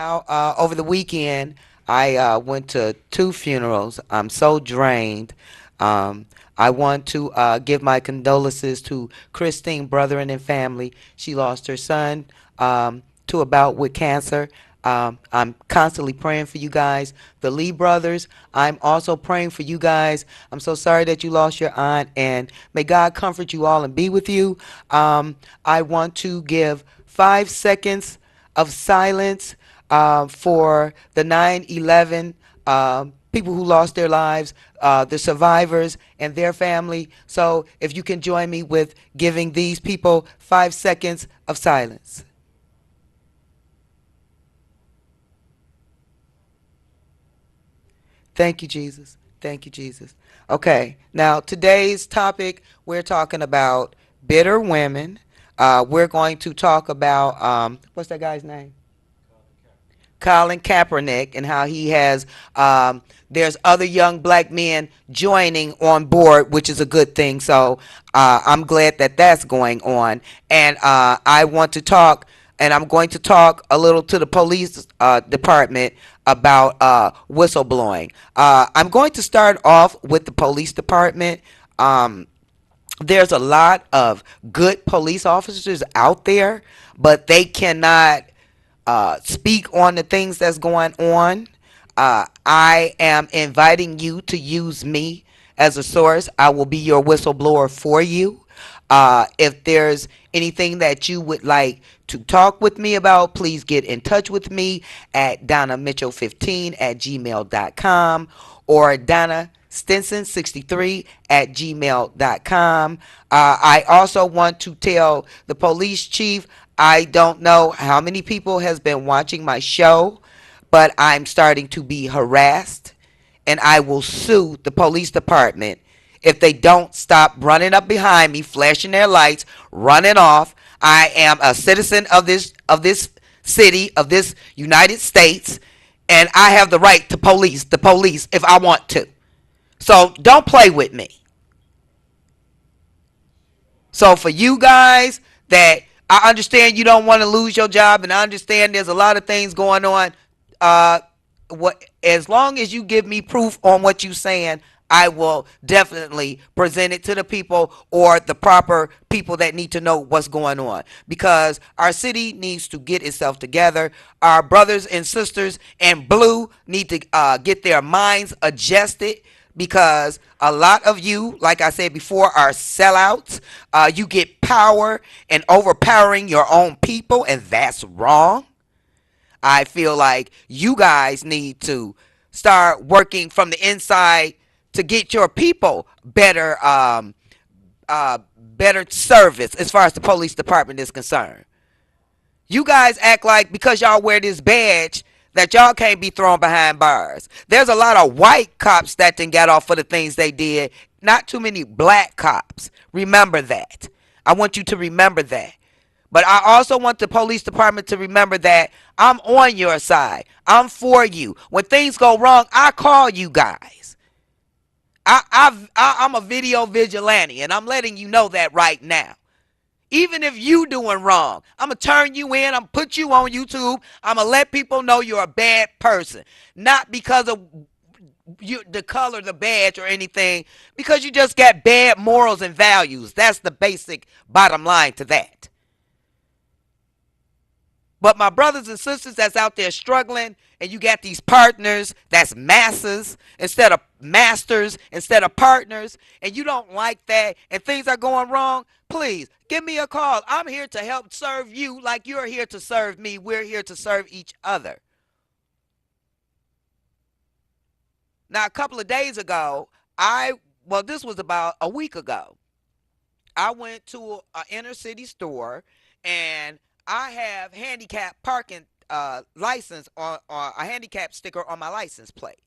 Now, over the weekend, I went to two funerals. I'm so drained. Um, I want to give my condolences to Christine Brethren and family. She lost her son to a bout with cancer. I'm constantly praying for you guys. The Lee brothers, I'm also praying for you guys. I'm so sorry that you lost your aunt, and may God comfort you all and be with you. I want to give 5 seconds of silence for the 9/11 people who lost their lives, the survivors and their family. So if you can join me with giving these people 5 seconds of silence. Thank you, Jesus. Thank you, Jesus. Okay, now today's topic, we're talking about bitter women. We're going to talk about, what's that guy's name? Colin Kaepernick, and how he has there's other young black men joining on board, which is a good thing. So I'm glad that that's going on. And I want to talk, and I'm going to talk a little to the police department about whistleblowing. I'm going to start off with the police department. There's a lot of good police officers out there, but they cannot speak on the things that's going on. I am inviting you to use me as a source. I will be your whistleblower for you. If there's anything that you would like to talk with me about, please get in touch with me at donnamitchell15 at gmail.com or Donna Stinson63 at gmail.com. I also want to tell the police chief, I don't know how many people has been watching my show, but I'm starting to be harassed, and I will sue the police department if they don't stop running up behind me, flashing their lights, running off. I am a citizen of this city, of this United States, and I have the right to police the police if I want to. So don't play with me. So for you guys that, I understand you don't want to lose your job, and I understand there's a lot of things going on. Uh, what as long as you give me proof on what you're saying, I will definitely present it to the people or the proper people that need to know what's going on, because our city needs to get itself together. Our brothers and sisters in blue need to get their minds adjusted, because a lot of you, like I said before, are sellouts. You get power and overpowering your own people, and that's wrong. I feel like you guys need to start working from the inside to get your people better service as far as the police department is concerned. You guys act like because y'all wear this badge that y'all can't be thrown behind bars. There's a lot of white cops that done got off for the things they did. Not too many black cops. Remember that. I want you to remember that. But I also want the police department to remember that I'm on your side. I'm for you. When things go wrong, I call you guys. I'm a video vigilante, and I'm letting you know that right now. Even if you doing wrong, I'm going to turn you in. I'm going to put you on YouTube. I'm going to let people know you're a bad person. Not because of the color of the badge or anything, because you just got bad morals and values. That's the basic bottom line to that. But my brothers and sisters that's out there struggling, and you got these partners that's masses instead of masters, instead of partners, and you don't like that, and things are going wrong, please give me a call. I'm here to help serve you like you're here to serve me. We're here to serve each other. Now, a couple of days ago, well, this was about a week ago, I went to an inner city store, and I have handicap parking license on a handicap sticker on my license plate.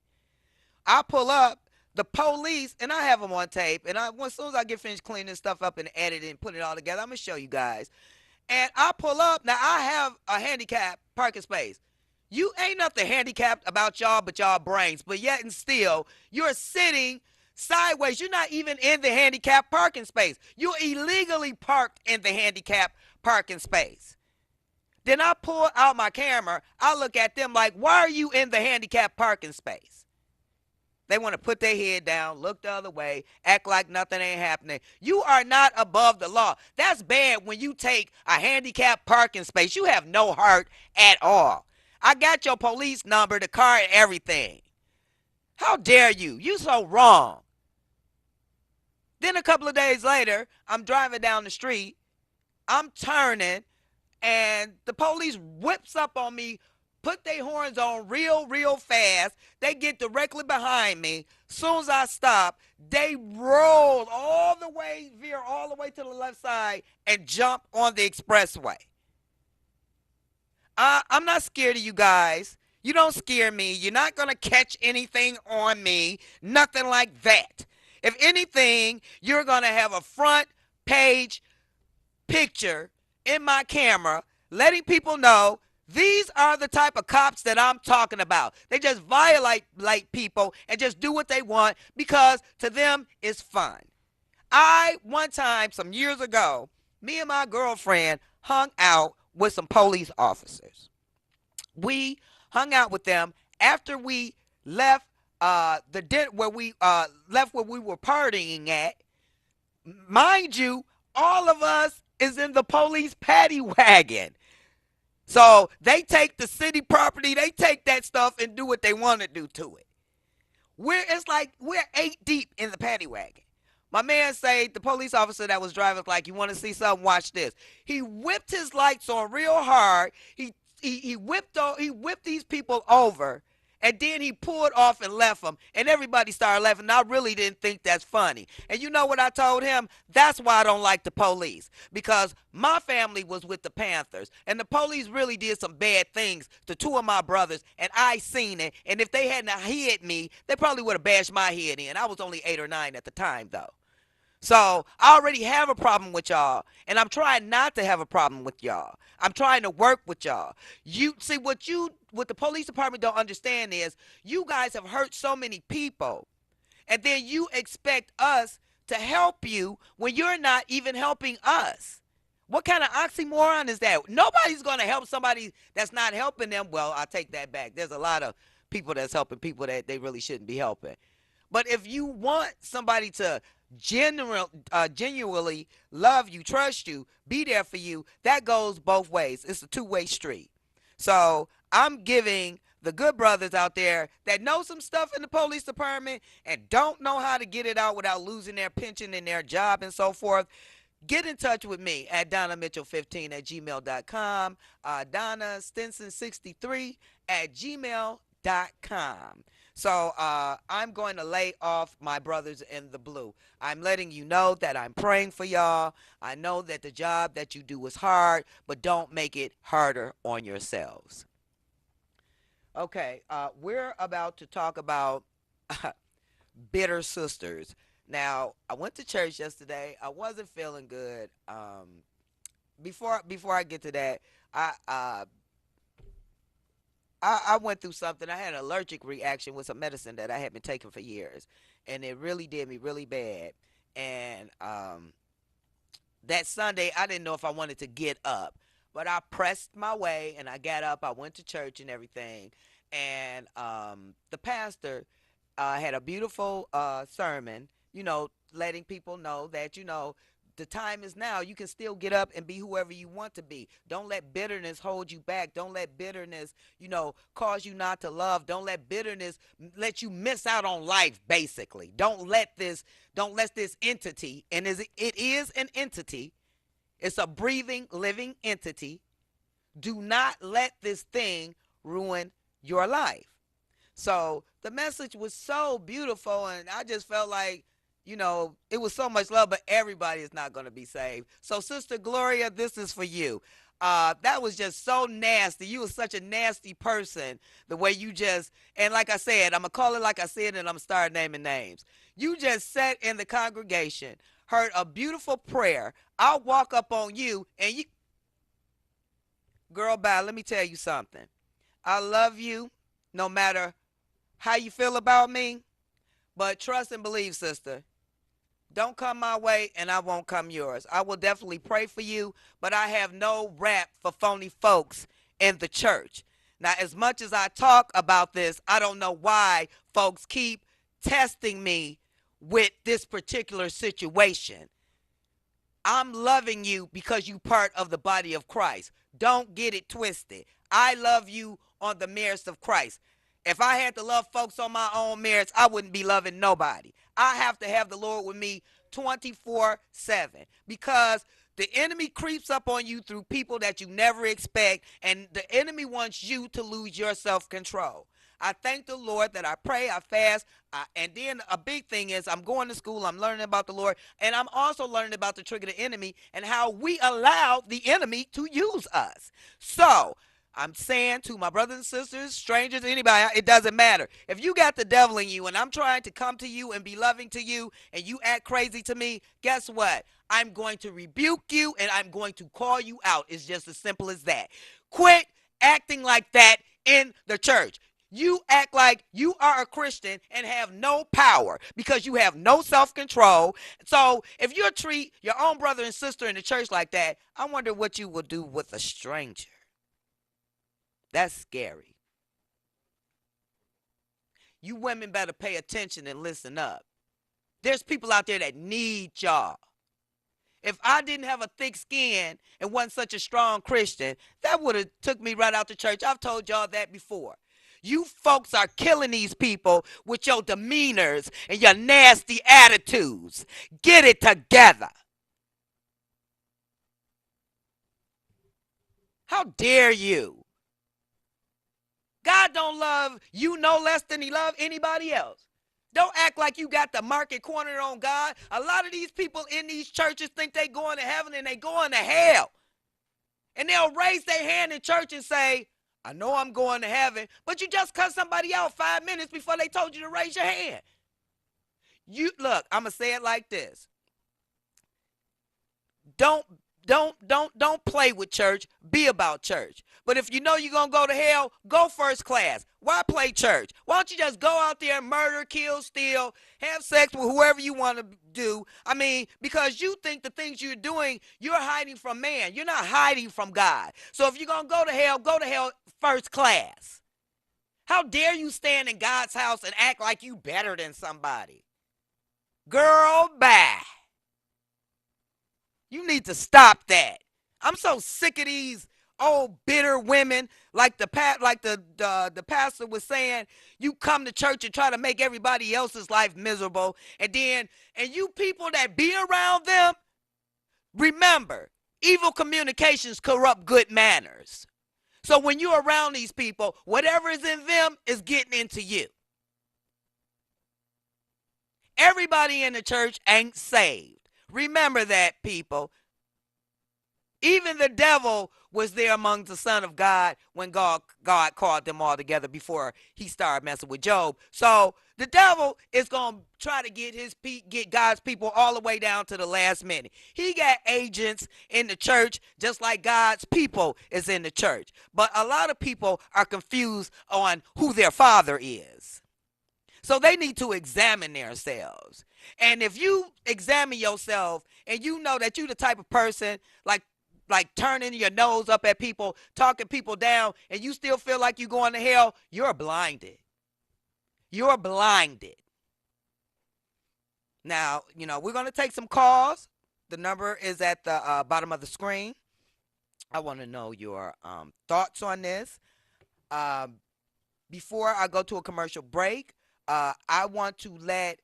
I pull up, the police, and I have them on tape. And as soon as I get finished cleaning this stuff up and editing and putting it all together, I'm gonna show you guys. And I pull up. Now I have a handicap parking space. You ain't nothing handicapped about y'all but y'all brains. But yet and still, you're sitting sideways. You're not even in the handicap parking space. You're illegally parked in the handicap parking space. Then I pull out my camera. I look at them like, why are you in the handicapped parking space? They want to put their head down, look the other way, act like nothing ain't happening. You are not above the law. That's bad when you take a handicapped parking space. You have no heart at all. I got your police number, the car, and everything. How dare you? You so wrong. Then a couple of days later, I'm driving down the street. I'm turning, and the police whips up on me, put their horns on real fast. They get directly behind me. Soon as I stop, they roll all the way, veer all the way to the left side, and jump on the expressway. I'm not scared of you guys. You don't scare me. You're not going to catch anything on me. Nothing like that. If anything, you're going to have a front page picture in my camera letting people know these are the type of cops that I'm talking about. They just violate people and just do what they want because to them it's fun. One time, some years ago, me and my girlfriend hung out with some police officers. We hung out with them after we left the where we left where we were partying at. Mind you, all of us is in the police paddy wagon. So they take the city property, they take that stuff and do what they want to do to it. It's like we're 8 deep in the paddy wagon. My man say, the police officer that was driving was like, you want to see something? Watch this. He whipped his lights on real hard. He whipped these people over, and then he pulled off and left them, and everybody started laughing. I really didn't think that's funny. And you know what I told him? That's why I don't like the police, because my family was with the Panthers, and the police really did some bad things to two of my brothers, and I seen it. And if they hadn't hit me, they probably would have bashed my head in. I was only 8 or 9 at the time, though. So I already have a problem with y'all, and I'm trying not to have a problem with y'all. I'm trying to work with y'all. You see what the police department don't understand is you guys have hurt so many people, and then you expect us to help you when you're not even helping us. What kind of oxymoron is that? Nobody's going to help somebody that's not helping them. Well, I take that back. There's a lot of people that's helping people that they really shouldn't be helping. But if you want somebody to genuinely love you, trust you, be there for you, that goes both ways. It's a two-way street. So I'm giving the good brothers out there that know some stuff in the police department and don't know how to get it out without losing their pension and their job and so forth. Get in touch with me at DonnaMitchell15 at gmail.com, Donna Stinson63 at gmail.com. So I'm going to lay off my brothers in the blue. I'm letting you know that I'm praying for y'all. I know that the job that you do is hard, but don't make it harder on yourselves. Okay, we're about to talk about bitter sisters. Now, I went to church yesterday. I wasn't feeling good. Before I get to that, I uh, I went through something. I had an allergic reaction with some medicine that I had been taking for years, and it really did me really bad. And that Sunday, I didn't know if I wanted to get up, but I pressed my way and I got up. I went to church and everything, and the pastor had a beautiful sermon. Letting people know that the time is now. You can still get up and be whoever you want to be. Don't let bitterness hold you back. Don't let bitterness, cause you not to love. Don't let bitterness let you miss out on life, basically. Don't let this entity, and it is an entity, it's a breathing, living entity. Do not let this thing ruin your life. So the message was so beautiful, and I just felt like, it was so much love, but everybody is not going to be saved. So, Sister Gloria, this is for you. That was just so nasty. You were such a nasty person, the way you and like I said, I'm going to call it like I said, and I'm going to start naming names. You just sat in the congregation, heard a beautiful prayer. I'll walk up on you, and girl, bye, let me tell you something. I love you no matter how you feel about me, but trust and believe, sister. Don't come my way and I won't come yours. I will definitely pray for you, but I have no rap for phony folks in the church. Now, as much as I talk about this, I don't know why folks keep testing me with this particular situation. I'm loving you because you part of the body of Christ. Don't get it twisted. I love you on the merits of Christ. If I had to love folks on my own merits, I wouldn't be loving nobody. I have to have the Lord with me 24/7 because the enemy creeps up on you through people that you never expect, and the enemy wants you to lose your self control. I thank the Lord that I pray, I fast, and then a big thing is I'm going to school, I'm learning about the Lord, and I'm also learning about the trick of the enemy and how we allow the enemy to use us. So, I'm saying to my brothers and sisters, strangers, anybody, it doesn't matter. If you got the devil in you and I'm trying to come to you and be loving to you and you act crazy to me, guess what? I'm going to rebuke you and I'm going to call you out. It's just as simple as that. Quit acting like that in the church. You act like you are a Christian and have no power because you have no self-control. So if you treat your own brother and sister in the church like that, I wonder what you will do with a stranger. That's scary. You women better pay attention and listen up. There's people out there that need y'all. If I didn't have a thick skin and wasn't such a strong Christian, that would have took me right out the church. I've told y'all that before. You folks are killing these people with your demeanors and your nasty attitudes. Get it together. How dare you? God don't love you no less than he love anybody else. Don't act like you got the market cornered on God. A lot of these people in these churches think they going to heaven and they going to hell. And they'll raise their hand in church and say, I know I'm going to heaven, but you just cut somebody out 5 minutes before they told you to raise your hand. You look, I'm gonna say it like this. Don't don't play with church. Be about church. But if you know you're gonna go to hell, go first class. Why play church? Why don't you just go out there and murder, kill, steal, have sex with whoever you want to do? I mean, because you think the things you're doing, you're hiding from man. You're not hiding from God. So if you're gonna go to hell first class. How dare you stand in God's house and act like you better than somebody? Girl, bye. You need to stop that. I'm so sick of these old bitter women like the pastor was saying. You come to church and try to make everybody else's life miserable, and you people that be around them, remember, evil communications corrupt good manners. So when you're around these people, whatever is in them is getting into you. Everybody in the church ain't saved. Remember that, people. Even the devil was there among the Son of God when God called them all together before he started messing with Job. So the devil is going to try to get God's people all the way down to the last minute. He got agents in the church just like God's people is in the church. But a lot of people are confused on who their father is. So they need to examine themselves. And if you examine yourself and you know that you're the type of person like turning your nose up at people, talking people down, and you still feel like you're going to hell, you're blinded. You're blinded. Now, we're going to take some calls. The number is at the bottom of the screen. I want to know your thoughts on this. Um, Before I go to a commercial break, I want to let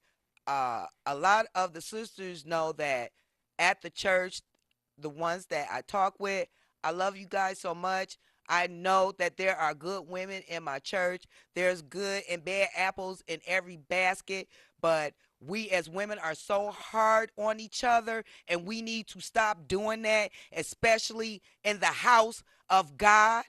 a lot of the sisters know that at the church, the ones that I talk with, I love you guys so much. I know that there are good women in my church. There's good and bad apples in every basket, but we as women are so hard on each other, and we need to stop doing that, especially in the house of God.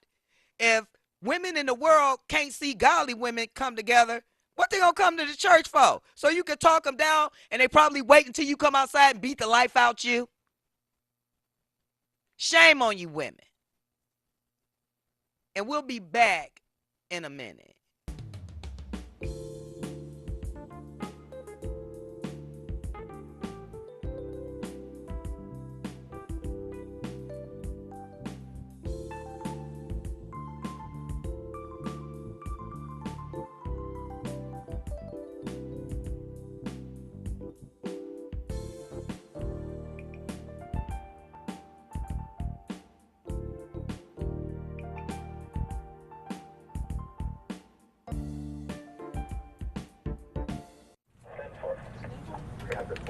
If women in the world can't see godly women come together, what they gonna come to the church for? So you can talk them down, and they probably wait until you come outside and beat the life out you. Shame on you women. And we'll be back in a minute.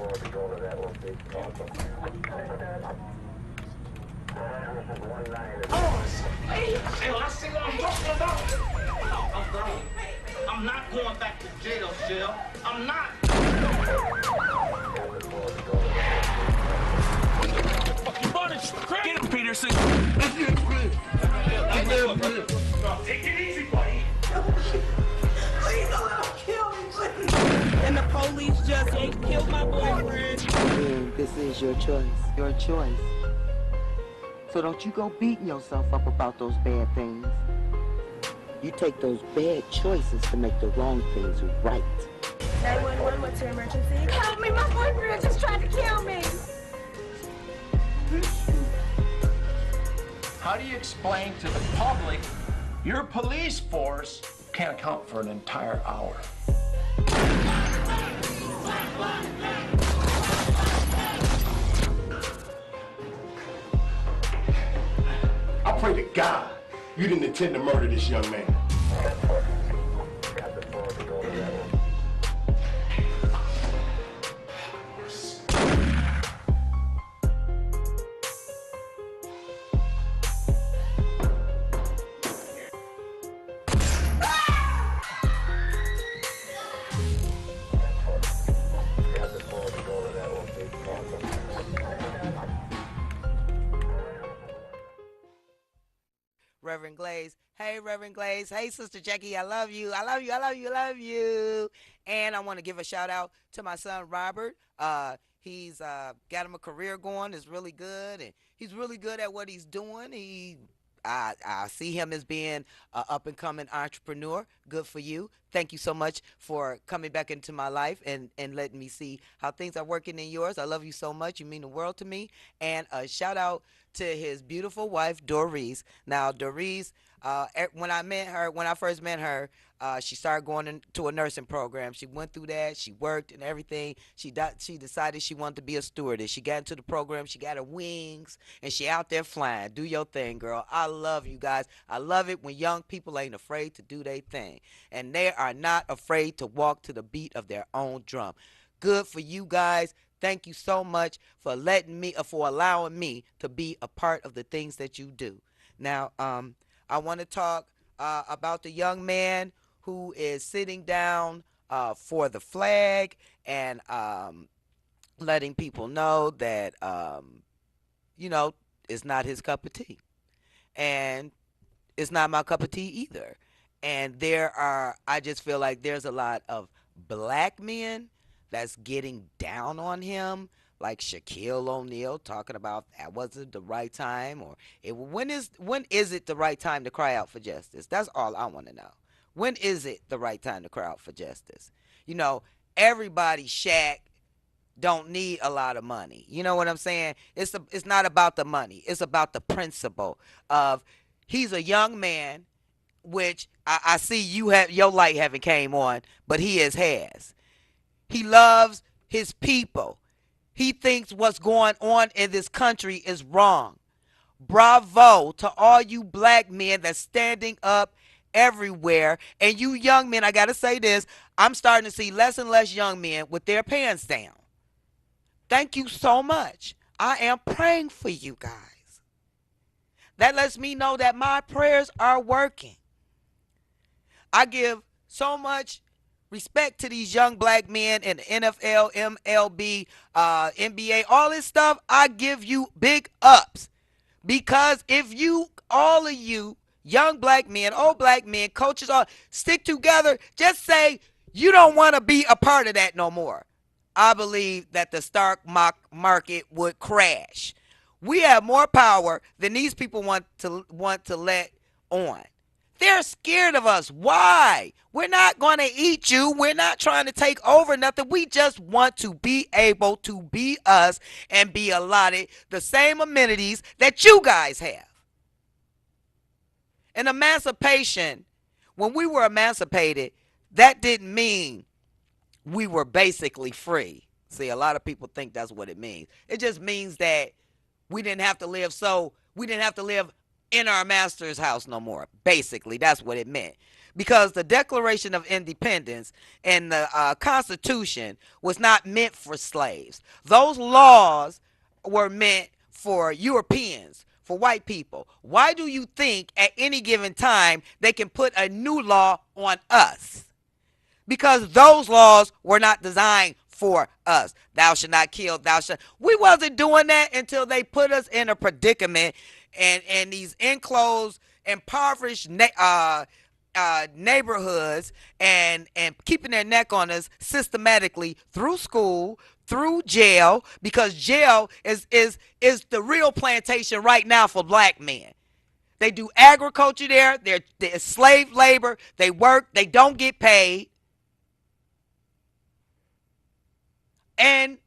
Hey, I see what I'm talking about. I'm grown. I'm not going back to jail. I'm not. Fucking bunnish. Get him, Peterson. Take it easy, buddy. Please don't let him kill me, please. And the police just ain't killed my boyfriend. Again, this is your choice. Your choice. So don't you go beating yourself up about those bad things. You take those bad choices to make the wrong things right. 911, what's your emergency? Help me, my boyfriend just tried to kill me. How do you explain to the public your police force can't account for an entire hour? I pray to God you didn't intend to murder this young man. Reverend Glaze. Hey, Reverend Glaze. Hey, Sister Jackie. I love you. I love you. I love you. I love you. And I want to give a shout out to my son, Robert. He's got him a career going. It's really good. And he's really good at what he's doing. I see him as being an up and coming entrepreneur. Good for you. Thank you so much for coming back into my life and letting me see how things are working in yours. I love you so much. You mean the world to me. And a shout out to his beautiful wife, Doris. Now, Doris, when I first met her, she started going into a nursing program. She went through that. She worked and everything. She decided she wanted to be a stewardess. She got into the program. She got her wings, and she out there flying. Do your thing, girl. I love you guys. I love it when young people ain't afraid to do their thing, and they are not afraid to walk to the beat of their own drum. Good for you guys. Thank you so much for allowing me to be a part of the things that you do. Now, I want to talk about the young man who is sitting down for the flag and letting people know that, it's not his cup of tea. And it's not my cup of tea either. And I just feel like there's a lot of black men that's getting down on him, like Shaquille O'Neal talking about that wasn't the right time, or when is it the right time to cry out for justice? That's all I want to know. When is it the right time to cry out for justice? Everybody, Shaq, don't need a lot of money. You know what I'm saying? It's not about the money. It's about the principle of he's a young man, which I see your light haven't came on, but has. He loves his people. He thinks what's going on in this country is wrong. Bravo to all you black men that's standing up everywhere. And you young men, I got to say this, I'm starting to see less and less young men with their pants down. Thank you so much. I am praying for you guys. That lets me know that my prayers are working. I give so much respect to these young black men in the NFL, MLB, NBA, all this stuff. I give you big ups. Because if all of you, young black men, old black men, coaches, all stick together, just say you don't want to be a part of that no more, I believe that the stock market would crash. We have more power than these people want to let on. They're scared of us. Why? We're not going to eat you. We're not trying to take over nothing. We just want to be able to be us and be allotted the same amenities that you guys have. And emancipation, when we were emancipated, that didn't mean we were basically free. See, a lot of people think that's what it means. It just means that we didn't have to live in our master's house no more. Basically, that's what it meant. because the Declaration of Independence and the Constitution was not meant for slaves. Those laws were meant for Europeans, for white people. Why do you think at any given time they can put a new law on us? Because those laws were not designed for us. Thou shalt not kill, thou shalt. We wasn't doing that until they put us in a predicament and these enclosed, impoverished neighborhoods and keeping their neck on us systematically through school, through jail, because jail is the real plantation right now for black men. They do agriculture there. They're slave labor. They work. They don't get paid. And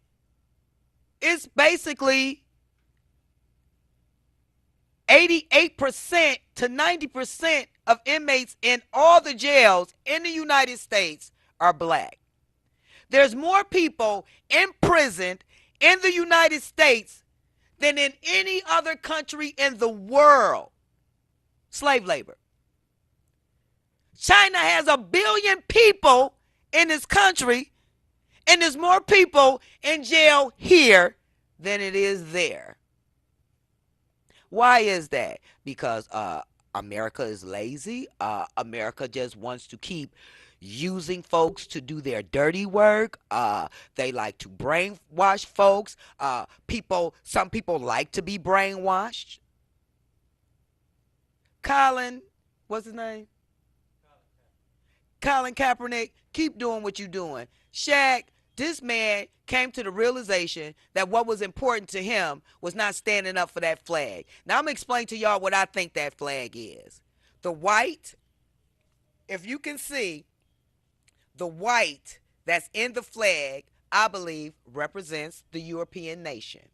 it's basically 88% to 90% of inmates in all the jails in the United States are black. There's more people imprisoned in the United States than in any other country in the world. Slave labor. China has 1 billion people in this country, and there's more people in jail here than it is there. Why is that? Because America is lazy. America just wants to keep using folks to do their dirty work. They like to brainwash folks. Some people like to be brainwashed. Colin, what's his name? Colin Kaepernick, keep doing what you're doing. Shaq, this man came to the realization that what was important to him was not standing up for that flag. Now I'm going to explain to y'all what I think that flag is. The white, if you can see, the white that's in the flag, I believe, represents the European nation.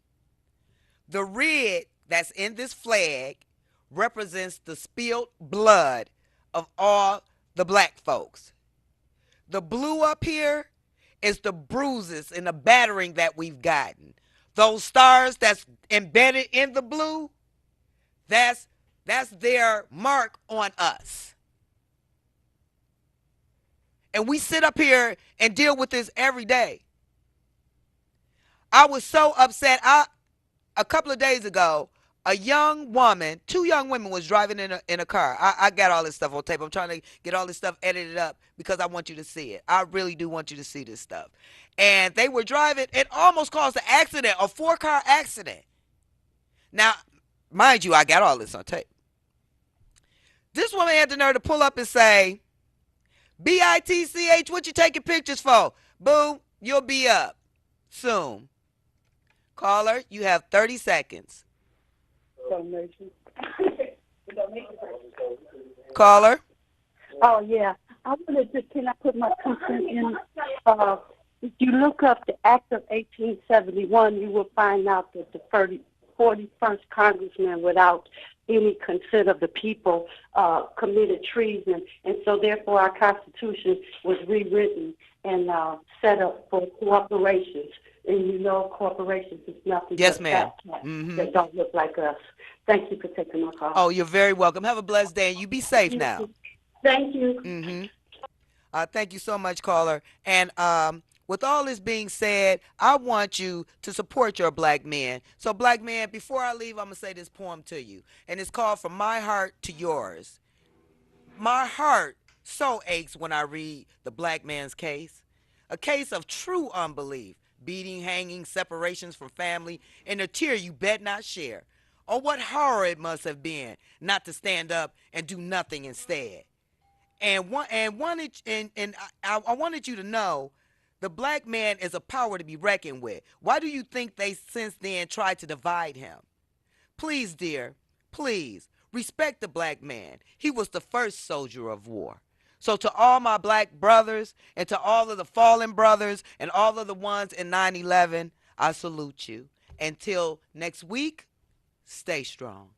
The red that's in this flag represents the spilled blood of all the black folks. The blue up here is the bruises and the battering that we've gotten. Those stars that's embedded in the blue, that's their mark on us. And we sit up here and deal with this every day. I was so upset. A couple of days ago, a young woman, 2 young women was driving in a car. I got all this stuff on tape. I'm trying to get all this stuff edited up because I want you to see it. I really do want you to see this stuff. And they were driving. It almost caused an accident, a 4-car accident. Now, mind you, I got all this on tape. This woman had the nerve to pull up and say, BITCH, what you taking pictures for? Boo, you'll be up soon. Caller, you have 30 seconds. Caller? Oh, yeah. I wanted to, can I put my 2 cents in? If you look up the Act of 1871, you will find out that the 41st Congressman, without any consent of the people, committed treason. And so, therefore, our Constitution was rewritten and set up for corporations. And you know corporations is nothing but ma'am. That don't look like us. Thank you for taking my call. Oh, you're very welcome. Have a blessed day, and you be safe now. Thank you. Thank you so much, caller. And with all this being said, I want you to support your black men. So, black men, before I leave, I'm going to say this poem to you. And it's called From My Heart to Yours. My heart so aches when I read the black man's case. A case of true unbelief. Beating, hanging, separations from family, and a tear you bet not share. Oh, what horror it must have been not to stand up and do nothing instead. I wanted you to know the black man is a power to be reckoned with. Why do you think they since then tried to divide him? Please, dear, please respect the black man. He was the first soldier of war. So to all my black brothers and to all of the fallen brothers and all of the ones in 9/11, I salute you. Until next week, stay strong.